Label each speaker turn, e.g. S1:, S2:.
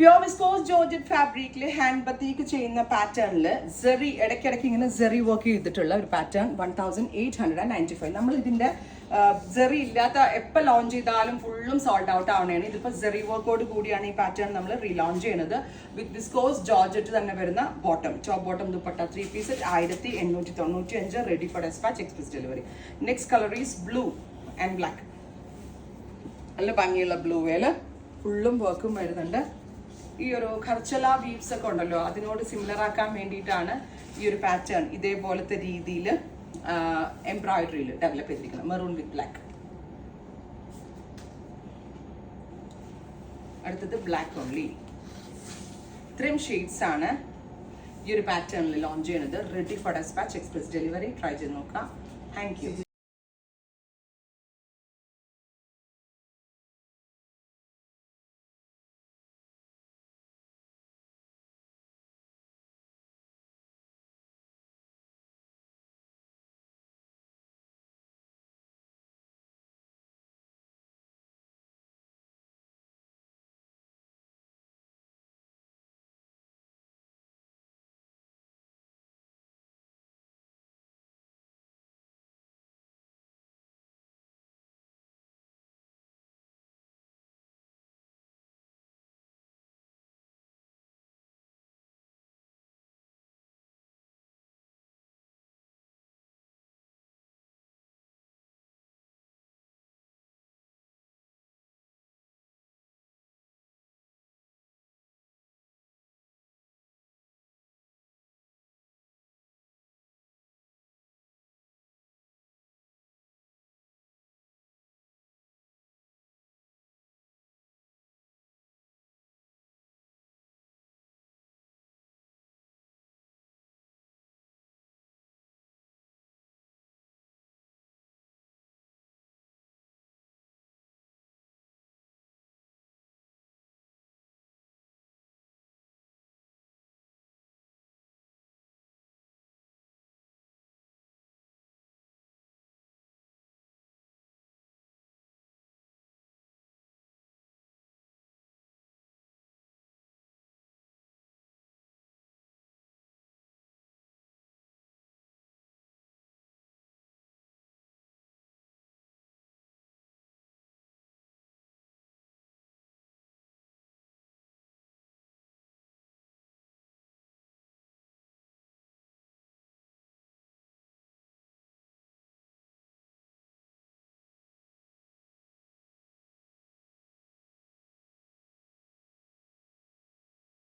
S1: Pure viscous georgette ഫാബ്രിക്കിൽ hand ബത്തീക്ക് ചെയ്യുന്ന പാറ്റേണിൽ സെറി ഇടയ്ക്കിടയ്ക്ക് ഇങ്ങനെ സെറി വർക്ക് ചെയ്തിട്ടുള്ള ഒരു പാറ്റേൺ 1895. നമ്മൾ ഇതിന്റെ സെറി ഇല്ലാത്ത എപ്പോൾ ലോഞ്ച് ചെയ്താലും ഫുള്ളും സോൾഡ് ഔട്ട് ആവണേണ്. ഇതിപ്പോൾ സെറി വർക്കോട് കൂടിയാണ് ഈ പാറ്റേൺ നമ്മൾ റീലോഞ്ച് ചെയ്യുന്നത്. വിത്ത് വിസ്കോസ് ജോർജറ്റ് തന്നെ വരുന്ന bottom, top bottom dupatta 3 piece 1895, ready for despatch, express delivery. Next colour is blue and black. നല്ല ഭംഗിയുള്ള ബ്ലൂ വേല് ഫുള്ളും വർക്കും വരുന്നുണ്ട്. ഈ ഒരു ഖർച്ചല വീവ്സ് ഒക്കെ ഉണ്ടല്ലോ, അതിനോട് സിമിലർ ആക്കാൻ വേണ്ടിയിട്ടാണ് ഈ ഒരു പാറ്റേൺ ഇതേപോലത്തെ രീതിയിൽ എംബ്രോയിഡറിയിൽ ഡെവലപ്പ് ചെയ്തിരിക്കുന്നത്. Maroon with black. അടുത്തത് ബ്ലാക്ക് ഓൺലി. ഇത്രയും ഷെയ്ഡ്സ് ആണ് ഈ ഒരു പാറ്റേണിൽ ലോഞ്ച് ചെയ്യുന്നത്. Ready for despatch, express delivery. Try ചെയ്ത് നോക്കാം. Thank U.